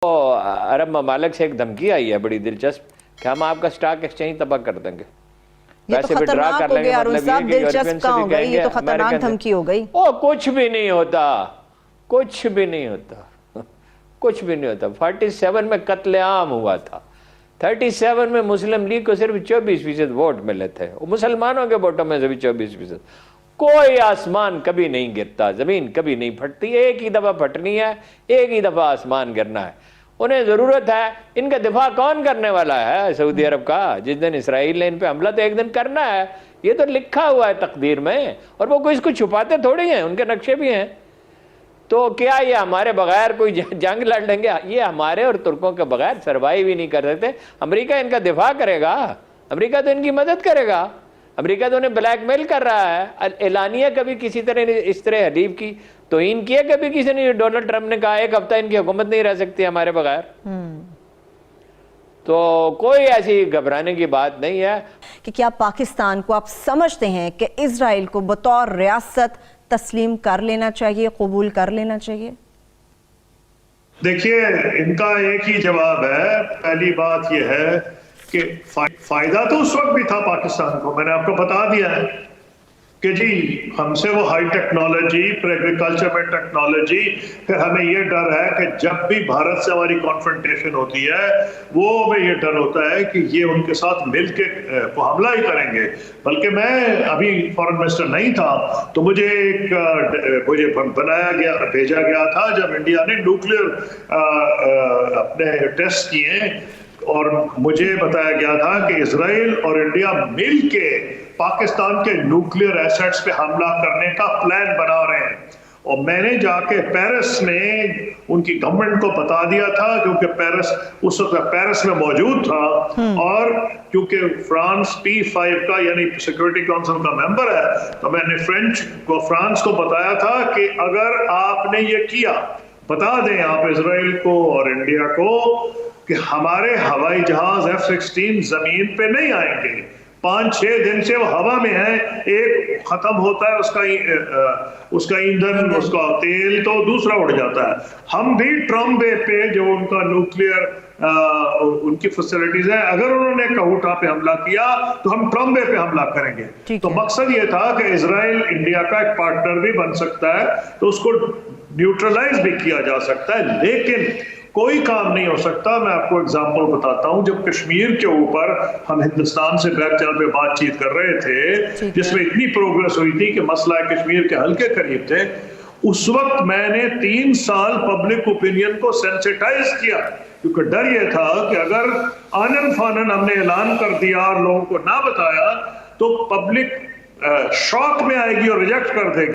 अरब ममालिक से एक धमकी आई है बड़ी दिलचस्प कि हम आपका स्टॉक एक्सचेंज तबाह कर देंगे, पैसे विड्रॉ कर लेंगे। मतलब ये तो खतरनाक धमकी हो गई। ओ कुछ भी नहीं होता, कुछ भी नहीं होता, कुछ भी नहीं होता। 47 में कत्लेआम हुआ था। 37 में मुस्लिम लीग को सिर्फ 24% वोट मिले थे, मुसलमानों के वोटों में से भी 24%। कोई आसमान कभी नहीं गिरता, जमीन कभी नहीं फटती, एक ही दफा फटनी है, एक ही दफा आसमान गिरना है। उन्हें जरूरत है, इनका दिफा कौन करने वाला है? सऊदी अरब का। जिस दिन इसराइल ने इन पे हमला तो एक दिन करना है, ये तो लिखा हुआ है तकदीर में, और वो कोई इसको छुपाते थोड़ी हैं, उनके नक्शे भी हैं। तो क्या ये हमारे बगैर कोई जंग लड़ लेंगे? ये हमारे और तुर्कों के बगैर सर्वाइव ही नहीं कर सकते। अमेरिका इनका दिफा करेगा, अमेरिका तो इनकी मदद करेगा, अमेरिका तो उन्हें ब्लैकमेल कर रहा है। एलानिया कभी किसी तरह इस तरह हलीफ की तौहीन किया कभी किसी ने? डोनाल्ड ट्रंप ने कहा एक हफ्ता इनकी हुकूमत नहीं रह सकती हमारे बगैर। तो कोई ऐसी घबराने की बात नहीं है। कि क्या पाकिस्तान को आप समझते हैं कि इजराइल को बतौर रियासत तस्लीम कर लेना चाहिए, कबूल कर लेना चाहिए? देखिए, इनका एक ही जवाब है। पहली बात यह है कि फायदा तो उस वक्त भी था पाकिस्तान को, मैंने आपको बता दिया है कि जी हमसे वो हाई टेक्नोलॉजी, एग्रीकल्चर में टेक्नोलॉजी, फिर हमें ये डर है कि जब भी भारत से हमारी कॉन्फ्रंटेशन होती है वो हमें ये डर होता है कि ये उनके साथ मिलके वो हमला ही करेंगे। बल्कि मैं अभी फॉरेन मिनिस्टर नहीं था तो मुझे भेजा गया था जब इंडिया ने न्यूक्लियर अपने टेस्ट किए, और मुझे बताया गया था कि इजराइल और इंडिया मिलके पाकिस्तान के न्यूक्लियर एसेट्स पे हमला करने का प्लान बना रहे हैं। और मैंने जाके पेरिस में उनकी गवर्नमेंट को बता दिया था, क्योंकि पेरिस उस वक्त पेरिस में मौजूद था, और क्योंकि फ्रांस P5 का यानी सिक्योरिटी काउंसिल का मेंबर है, तो मैंने फ्रांस को बताया था कि अगर आपने ये किया, बता दें आप इजराइल को और इंडिया को कि हमारे हवाई जहाज F-16 जमीन पे नहीं आएंगे। 5-6 दिन से वो हवा में है, एक खत्म होता है उसका ईंधन, उसका तेल, तो दूसरा उड़ जाता है। हम भी ट्रम्बे पे जो उनका न्यूक्लियर उनकी फैसिलिटीज है, अगर उन्होंने कहूटा पे हमला किया तो हम ट्रम्बे पे हमला करेंगे। तो मकसद ये था कि इजराइल इंडिया का एक पार्टनर भी बन सकता है, तो उसको न्यूट्रलाइज भी किया जा सकता है, लेकिन कोई काम नहीं हो सकता। मैं आपको एग्जांपल बताता हूं, जब कश्मीर के ऊपर हम हिंदुस्तान से बैक चैनल पे बातचीत कर रहे थे, जिसमें इतनी प्रोग्रेस हुई थी कि मसला कश्मीर के हल के करीब थे, उस वक्त मैंने 3 साल पब्लिक ओपिनियन को सेंसिटाइज किया, क्योंकि डर ये था कि अगर आनन फानन हमने ऐलान कर दिया और लोगों को ना बताया तो पब्लिक शॉक में आएगी और रिजेक्ट कर देगी।